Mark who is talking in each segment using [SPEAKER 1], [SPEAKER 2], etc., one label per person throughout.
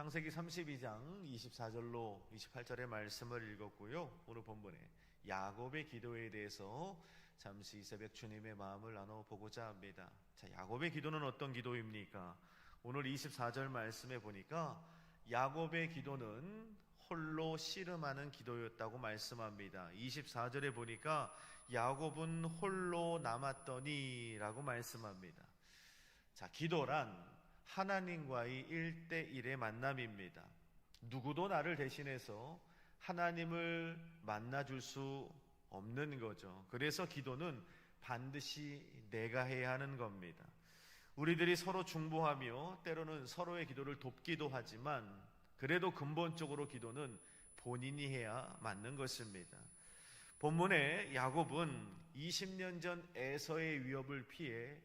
[SPEAKER 1] 창세기 32장 24절로 28절의 말씀을 읽었고요. 오늘 본문에 야곱의 기도에 대해서 잠시 이 새벽 주님의 마음을 나눠보고자 합니다. 자, 야곱의 기도는 어떤 기도입니까? 오늘 24절 말씀에 보니까 야곱의 기도는 홀로 씨름하는 기도였다고 말씀합니다. 24절에 보니까 야곱은 홀로 남았더니 라고 말씀합니다. 자, 기도란 하나님과의 1대1의 만남입니다. 누구도 나를 대신해서 하나님을 만나줄 수 없는 거죠. 그래서 기도는 반드시 내가 해야 하는 겁니다. 우리들이 서로 중보하며 때로는 서로의 기도를 돕기도 하지만 그래도 근본적으로 기도는 본인이 해야 맞는 것입니다. 본문에 야곱은 20년 전 에서의 위협을 피해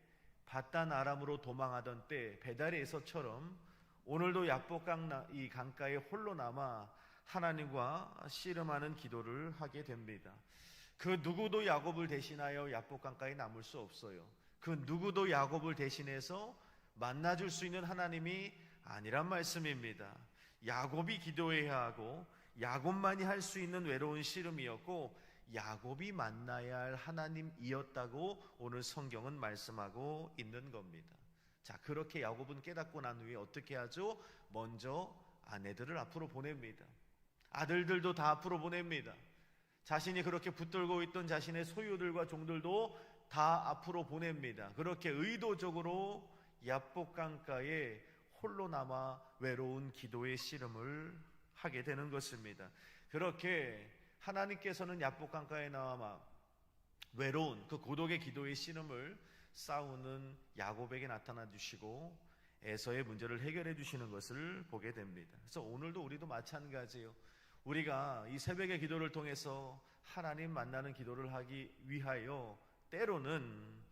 [SPEAKER 1] 바단 아람으로 도망하던 때 베달의 에서처럼 오늘도 야복강 이 강가에 홀로 남아 하나님과 씨름하는 기도를 하게 됩니다. 그 누구도 야곱을 대신하여 야복강가에 남을 수 없어요. 그 누구도 야곱을 대신해서 만나줄 수 있는 하나님이 아니란 말씀입니다. 야곱이 기도해야 하고 야곱만이 할 수 있는 외로운 씨름이었고 야곱이 만나야 할 하나님이었다고 오늘 성경은 말씀하고 있는 겁니다. 자, 그렇게 야곱은 깨닫고 난 후에 어떻게 하죠? 먼저 아내들을 앞으로 보냅니다. 아들들도 다 앞으로 보냅니다. 자신이 그렇게 붙들고 있던 자신의 소유들과 종들도 다 앞으로 보냅니다. 그렇게 의도적으로 야복강가에 홀로 남아 외로운 기도의 씨름을 하게 되는 것입니다. 그렇게 하나님께서는 야복강가에 남아 외로운 그 고독의 기도의 씨름을 싸우는 야곱에게 나타나 주시고 에서의 문제를 해결해 주시는 것을 보게 됩니다. 그래서 오늘도 우리도 마찬가지예요. 우리가 이 새벽의 기도를 통해서 하나님 만나는 기도를 하기 위하여 때로는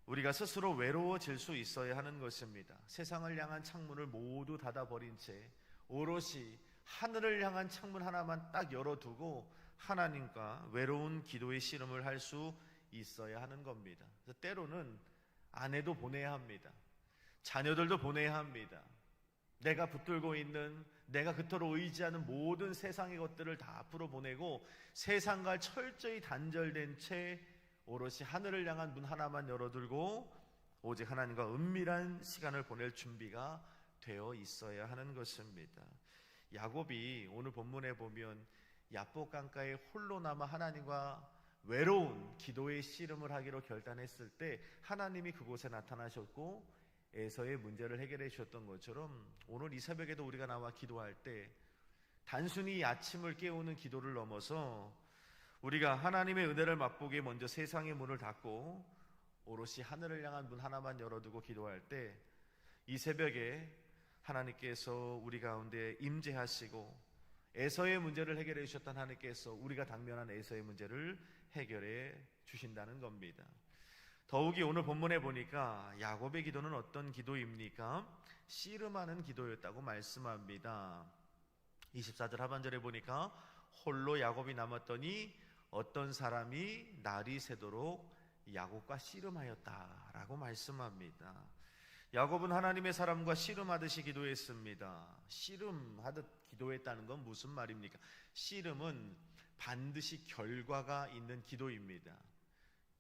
[SPEAKER 1] 우리가 스스로 외로워질 수 있어야 하는 것입니다. 세상을 향한 창문을 모두 닫아버린 채 오롯이 하늘을 향한 창문 하나만 딱 열어두고 하나님과 외로운 기도의 씨름을 할 수 있어야 하는 겁니다. 그래서 때로는 아내도 보내야 합니다. 자녀들도 보내야 합니다. 내가 붙들고 있는, 내가 그토록 의지하는 모든 세상의 것들을 다 앞으로 보내고 세상과 철저히 단절된 채 오롯이 하늘을 향한 문 하나만 열어두고 오직 하나님과 은밀한 시간을 보낼 준비가 되어 있어야 하는 것입니다. 야곱이 오늘 본문에 보면 야복강가에 홀로 남아 하나님과 외로운 기도의 씨름을 하기로 결단했을 때 하나님이 그곳에 나타나셨고 에서의 문제를 해결해 주셨던 것처럼 오늘 이 새벽에도 우리가 나와 기도할 때 단순히 아침을 깨우는 기도를 넘어서 우리가 하나님의 은혜를 맛보기에 먼저 세상의 문을 닫고 오롯이 하늘을 향한 문 하나만 열어두고 기도할 때 이 새벽에 하나님께서 우리 가운데 임재하시고 에서의 문제를 해결해 주셨던 하나님께서 우리가 당면한 에서의 문제를 해결해 주신다는 겁니다. 더욱이 오늘 본문에 보니까 야곱의 기도는 어떤 기도입니까? 씨름하는 기도였다고 말씀합니다. 24절 하반절에 보니까 홀로 야곱이 남았더니 어떤 사람이 날이 새도록 야곱과 씨름하였다라고 말씀합니다. 야곱은 하나님의 사람과 씨름하듯이 기도했습니다. 씨름하듯 기도했다는 건 무슨 말입니까? 씨름은 반드시 결과가 있는 기도입니다.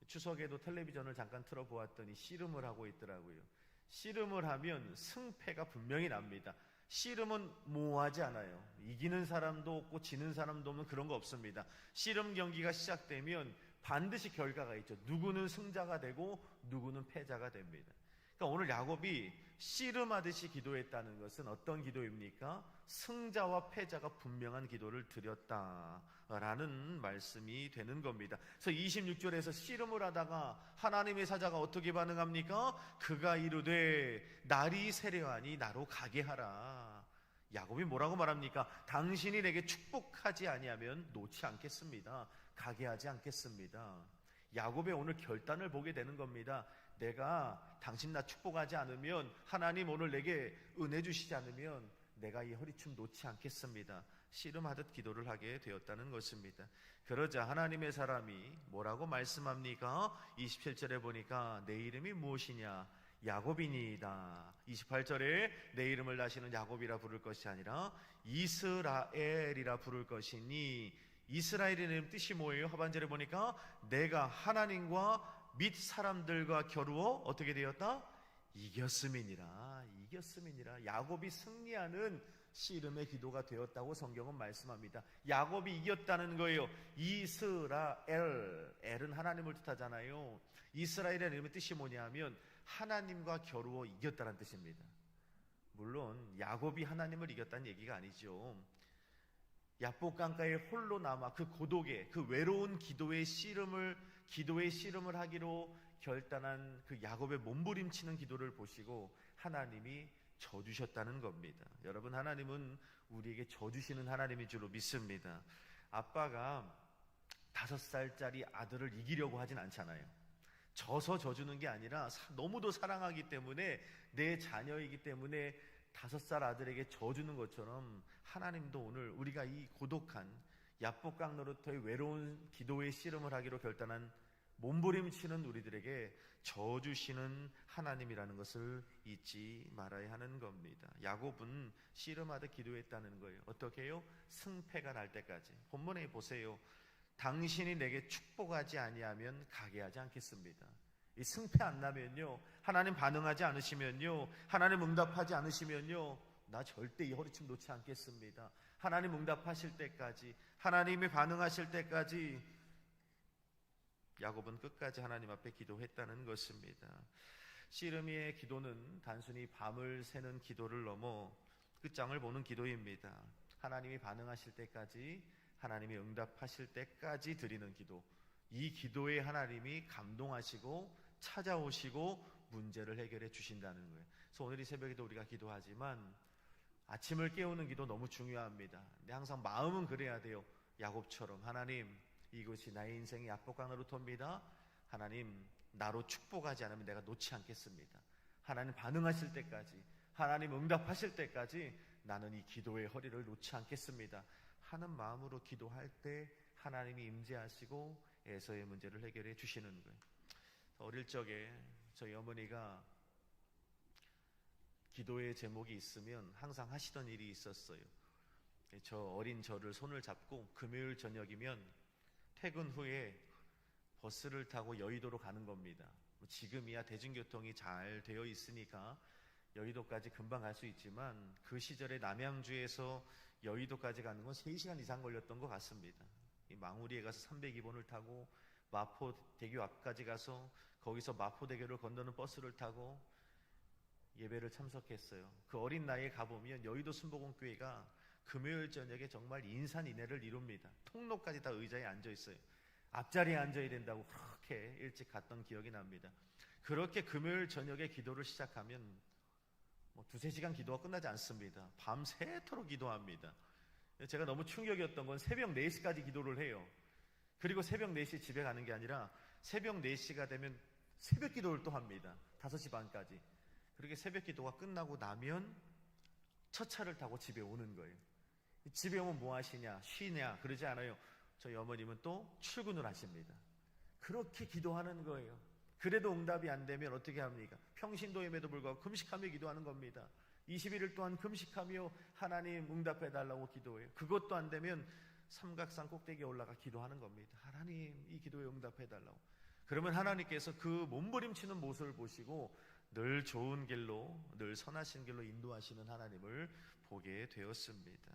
[SPEAKER 1] 추석에도 텔레비전을 잠깐 틀어보았더니 씨름을 하고 있더라고요. 씨름을 하면 승패가 분명히 납니다. 씨름은 모호하지 않아요. 이기는 사람도 없고 지는 사람도 없는 그런 거 없습니다. 씨름 경기가 시작되면 반드시 결과가 있죠. 누구는 승자가 되고 누구는 패자가 됩니다. 그러니까 오늘 야곱이 씨름하듯이 기도했다는 것은 어떤 기도입니까? 승자와 패자가 분명한 기도를 드렸다라는 말씀이 되는 겁니다. 그래서 26절에서 씨름을 하다가 하나님의 사자가 어떻게 반응합니까? 그가 이르되 날이 세려하니 나로 가게 하라. 야곱이 뭐라고 말합니까? 당신이 내게 축복하지 아니하면 놓지 않겠습니다. 가게 하지 않겠습니다. 야곱의 오늘 결단을 보게 되는 겁니다. 내가 당신 나 축복하지 않으면, 하나님 오늘 내게 은혜 주시지 않으면 내가 이 허리춤 놓지 않겠습니다. 씨름하듯 기도를 하게 되었다는 것입니다. 그러자 하나님의 사람이 뭐라고 말씀합니까? 27절에 보니까 내 이름이 무엇이냐? 야곱이니이다. 28절에 내 이름을 다시는 야곱이라 부를 것이 아니라 이스라엘이라 부를 것이니, 이스라엘이라는 뜻이 뭐예요? 하반절에 보니까 내가 하나님과 및 사람들과 겨루어 어떻게 되었다? 이겼음이니라. 이겼음이니라. 야곱이 승리하는 씨름의 기도가 되었다고 성경은 말씀합니다. 야곱이 이겼다는 거예요. 이스라엘, 엘은 하나님을 뜻하잖아요. 이스라엘의 이름의 뜻이 뭐냐면 하나님과 겨루어 이겼다는 뜻입니다. 물론 야곱이 하나님을 이겼다는 얘기가 아니죠. 야복강가에 홀로 남아 그 고독의, 그 외로운 기도의 씨름을 하기로 결단한 그 야곱의 몸부림치는 기도를 보시고 하나님이 져주셨다는 겁니다. 여러분, 하나님은 우리에게 져주시는 하나님인 줄로 믿습니다. 아빠가 5살짜리 아들을 이기려고 하진 않잖아요. 져서 져주는 게 아니라 너무도 사랑하기 때문에, 내 자녀이기 때문에 5살 아들에게 져주는 것처럼 하나님도 오늘 우리가 이 고독한 야복강 노릇터의 외로운 기도의 씨름을 하기로 결단한 몸부림치는 우리들에게 져주시는 하나님이라는 것을 잊지 말아야 하는 겁니다. 야곱은 씨름하듯 기도했다는 거예요. 어떻게 해요? 승패가 날 때까지. 본문에 보세요. 당신이 내게 축복하지 아니하면 가게 하지 않겠습니다. 이 승패 안 나면요, 하나님 반응하지 않으시면요, 하나님 응답하지 않으시면요, 나 절대 이 허리춤 놓지 않겠습니다. 하나님 응답하실 때까지, 하나님이 반응하실 때까지 야곱은 끝까지 하나님 앞에 기도했다는 것입니다. 씨름의 기도는 단순히 밤을 새는 기도를 넘어 끝장을 보는 기도입니다. 하나님이 반응하실 때까지, 하나님이 응답하실 때까지 드리는 기도, 이 기도에 하나님이 감동하시고 찾아오시고 문제를 해결해 주신다는 거예요. 그래서 오늘 이 새벽에도 우리가 기도하지만 아침을 깨우는 기도 너무 중요합니다. 근데 항상 마음은 그래야 돼요. 야곱처럼, 하나님, 이것이 나의 인생의 야복강 노릇터입니다. 하나님, 나로 축복하지 않으면 내가 놓지 않겠습니다. 하나님 반응하실 때까지, 하나님 응답하실 때까지 나는 이 기도의 허리를 놓지 않겠습니다 하는 마음으로 기도할 때 하나님이 임재하시고 에서의 문제를 해결해 주시는 거예요. 어릴 적에 저희 어머니가 기도의 제목이 있으면 항상 하시던 일이 있었어요. 저 어린 저를 손을 잡고 금요일 저녁이면 퇴근 후에 버스를 타고 여의도로 가는 겁니다. 지금이야 대중교통이 잘 되어 있으니까 여의도까지 금방 갈 수 있지만 그 시절에 남양주에서 여의도까지 가는 건 3시간 이상 걸렸던 것 같습니다. 이 망우리에 가서 302번을 타고 마포대교 앞까지 가서 거기서 마포대교를 건너는 버스를 타고 예배를 참석했어요. 그 어린 나이에 가보면 여의도 순복음교회가 금요일 저녁에 정말 인산인해를 이룹니다. 통로까지 다 의자에 앉아있어요. 앞자리에 앉아야 된다고 그렇게 일찍 갔던 기억이 납니다. 그렇게 금요일 저녁에 기도를 시작하면 2-3시간 기도가 끝나지 않습니다. 밤새도록 기도합니다. 제가 너무 충격이었던 건 새벽 4시까지 기도를 해요. 그리고 새벽 4시에 집에 가는 게 아니라 새벽 4시가 되면 새벽 기도를 또 합니다. 5시 반까지. 그렇게 새벽 기도가 끝나고 나면 첫 차를 타고 집에 오는 거예요. 집에 오면 뭐 하시냐? 쉬냐? 그러지 않아요. 저희 어머님은 또 출근을 하십니다. 그렇게 기도하는 거예요. 그래도 응답이 안 되면 어떻게 합니까? 평신도임에도 불구하고 금식하며 기도하는 겁니다. 21일 동안 금식하며 하나님 응답해달라고 기도해요. 그것도 안 되면 삼각산 꼭대기에 올라가 기도하는 겁니다. 하나님, 이 기도에 응답해달라고. 그러면 하나님께서 그 몸부림치는 모습을 보시고 늘 좋은 길로, 늘 선하신 길로 인도하시는 하나님을 보게 되었습니다.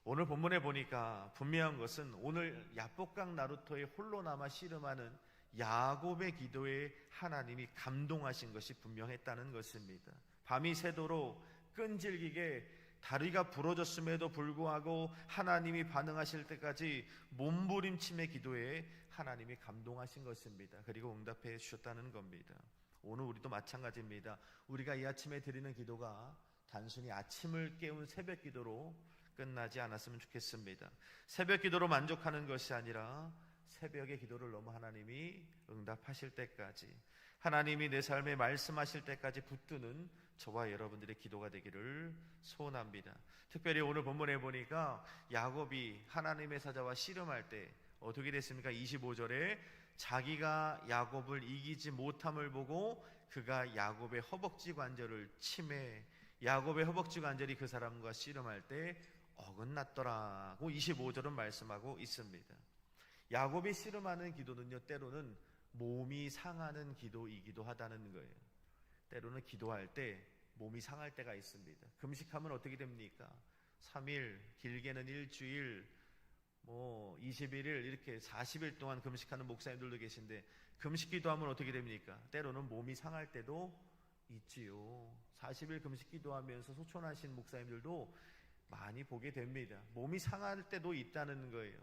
[SPEAKER 1] 오늘 본문에 보니까 분명한 것은 오늘 야복강 나루터에 홀로 남아 씨름하는 야곱의 기도에 하나님이 감동하신 것이 분명했다는 것입니다. 밤이 새도록 끈질기게 다리가 부러졌음에도 불구하고 하나님이 반응하실 때까지 몸부림침의 기도에 하나님이 감동하신 것입니다. 그리고 응답해 주셨다는 겁니다. 오늘 우리도 마찬가지입니다. 우리가 이 아침에 드리는 기도가 단순히 아침을 깨운 새벽 기도로 끝나지 않았으면 좋겠습니다. 새벽 기도로 만족하는 것이 아니라 새벽의 기도를 넘어 하나님이 응답하실 때까지, 하나님이 내 삶에 말씀하실 때까지 붙드는 저와 여러분들의 기도가 되기를 소원합니다. 특별히 오늘 본문에 보니까 야곱이 하나님의 사자와 씨름할 때 어떻게 됐습니까? 25절에 자기가 야곱을 이기지 못함을 보고 그가 야곱의 허벅지 관절을 치매, 야곱의 허벅지 관절이 그 사람과 씨름할 때 어긋났더라고 25절은 말씀하고 있습니다. 야곱이 씨름하는 기도는요, 때로는 몸이 상하는 기도이기도 하다는 거예요. 때로는 기도할 때 몸이 상할 때가 있습니다. 금식하면 어떻게 됩니까? 3일, 길게는 일주일, 21일 이렇게 40일 동안 금식하는 목사님들도 계신데, 금식 기도하면 어떻게 됩니까? 때로는 몸이 상할 때도 있지요. 40일 금식 기도하면서 소천하신 목사님들도 많이 보게 됩니다. 몸이 상할 때도 있다는 거예요.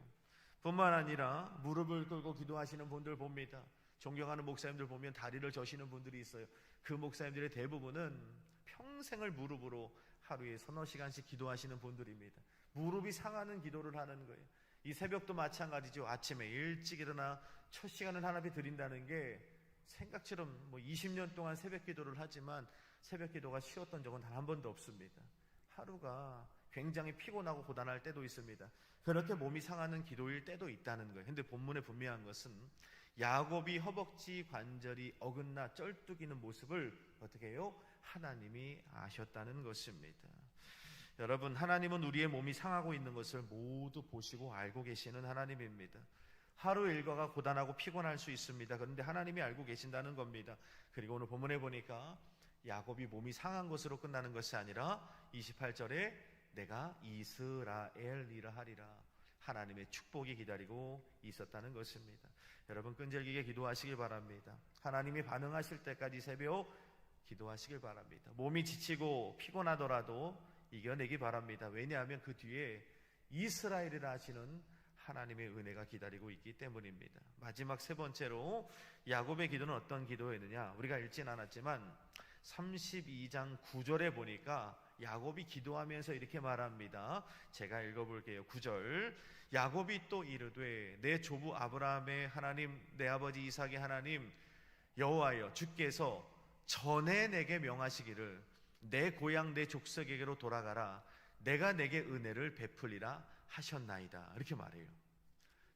[SPEAKER 1] 뿐만 아니라 무릎을 꿇고 기도하시는 분들 봅니다. 존경하는 목사님들 보면 다리를 저시는 분들이 있어요. 그 목사님들의 대부분은 평생을 무릎으로 하루에 서너 시간씩 기도하시는 분들입니다. 무릎이 상하는 기도를 하는 거예요. 이 새벽도 마찬가지죠. 아침에 일찍 일어나 첫 시간을 하나님께 드린다는 게 생각처럼 20년 동안 새벽 기도를 하지만 새벽 기도가 쉬었던 적은 단 한 번도 없습니다. 하루가 굉장히 피곤하고 고단할 때도 있습니다. 그렇게 몸이 상하는 기도일 때도 있다는 거예요. 그런데 본문에 분명한 것은 야곱이 허벅지 관절이 어긋나 쩔뚝이는 모습을 어떻게 해요? 하나님이 아셨다는 것입니다. 여러분, 하나님은 우리의 몸이 상하고 있는 것을 모두 보시고 알고 계시는 하나님입니다. 하루 일과가 고단하고 피곤할 수 있습니다. 그런데 하나님이 알고 계신다는 겁니다. 그리고 오늘 본문에 보니까 야곱이 몸이 상한 것으로 끝나는 것이 아니라 28절에 내가 이스라엘이라 하리라, 하나님의 축복이 기다리고 있었다는 것입니다. 여러분, 끈질기게 기도하시길 바랍니다. 하나님이 반응하실 때까지 새벽 기도하시길 바랍니다. 몸이 지치고 피곤하더라도 이겨내기 바랍니다. 왜냐하면 그 뒤에 이스라엘이라 하시는 하나님의 은혜가 기다리고 있기 때문입니다. 마지막 세 번째로 야곱의 기도는 어떤 기도였느냐? 우리가 읽진 않았지만 32장 9절에 보니까 야곱이 기도하면서 이렇게 말합니다. 제가 읽어볼게요. 9절. 야곱이 또 이르되 내 조부 아브라함의 하나님, 내 아버지 이삭의 하나님 여호와여, 주께서 전에 내게 명하시기를 내 고향 내 족속에게로 돌아가라, 내가 내게 은혜를 베풀리라 하셨나이다. 이렇게 말해요.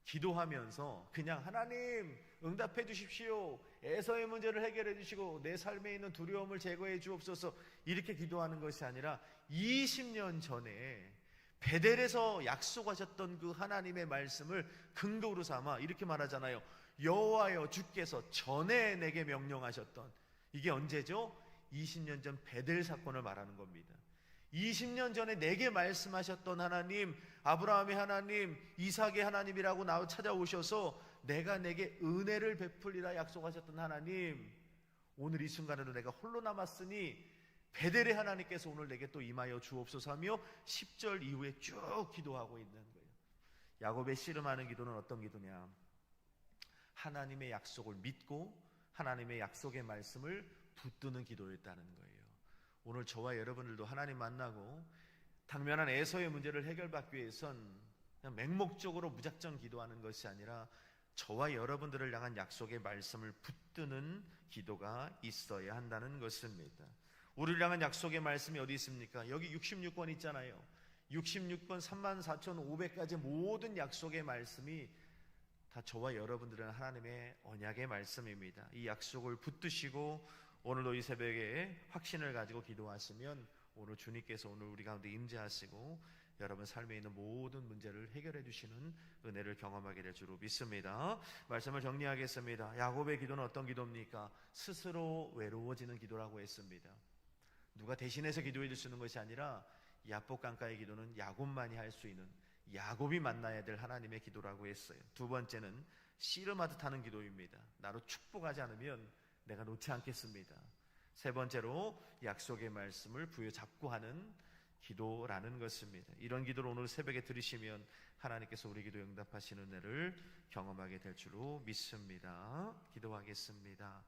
[SPEAKER 1] 기도하면서 그냥 하나님 응답해 주십시오, 에서의 문제를 해결해 주시고 내 삶에 있는 두려움을 제거해 주옵소서, 이렇게 기도하는 것이 아니라 20년 전에 베델에서 약속하셨던 그 하나님의 말씀을 근거로 삼아 이렇게 말하잖아요. 여호와여, 주께서 전에 내게 명령하셨던, 이게 언제죠? 20년 전 베델 사건을 말하는 겁니다. 20년 전에 내게 말씀하셨던 하나님, 아브라함의 하나님, 이삭의 하나님이라고 나 찾아오셔서 내가 내게 은혜를 베풀리라 약속하셨던 하나님, 오늘 이 순간에도 내가 홀로 남았으니 베델의 하나님께서 오늘 내게 또 임하여 주옵소서 하며 10절 이후에 쭉 기도하고 있는 거예요. 야곱의 씨름하는 기도는 어떤 기도냐? 하나님의 약속을 믿고 하나님의 약속의 말씀을 붙드는 기도였다는 거예요. 오늘 저와 여러분들도 하나님 만나고 당면한 에서의 문제를 해결받기 위해선 그냥 맹목적으로 무작정 기도하는 것이 아니라 저와 여러분들을 향한 약속의 말씀을 붙드는 기도가 있어야 한다는 것입니다. 우리를 향한 약속의 말씀이 어디 있습니까? 여기 66권 있잖아요. 66권 34,500가지 모든 약속의 말씀이 다 저와 여러분들은 하나님의 언약의 말씀입니다. 이 약속을 붙드시고 오늘도 이 새벽에 확신을 가지고 기도하시면 오늘 주님께서 오늘 우리 가운데 임재하시고 여러분 삶에 있는 모든 문제를 해결해 주시는 은혜를 경험하게 될 줄로 믿습니다. 말씀을 정리하겠습니다. 야곱의 기도는 어떤 기도입니까? 스스로 외로워지는 기도라고 했습니다. 누가 대신해서 기도해 줄 수 있는 것이 아니라 야복강가의 기도는 야곱만이 할 수 있는, 야곱이 만나야 될 하나님의 기도라고 했어요. 두 번째는 씨름하듯 하는 기도입니다. 나로 축복하지 않으면 내가 놓지 않겠습니다. 세 번째로 약속의 말씀을 부여잡고 하는 기도라는 것입니다. 이런 기도를 오늘 새벽에 들으시면 하나님께서 우리 기도 응답하시는 은혜를 경험하게 될 줄로 믿습니다. 기도하겠습니다.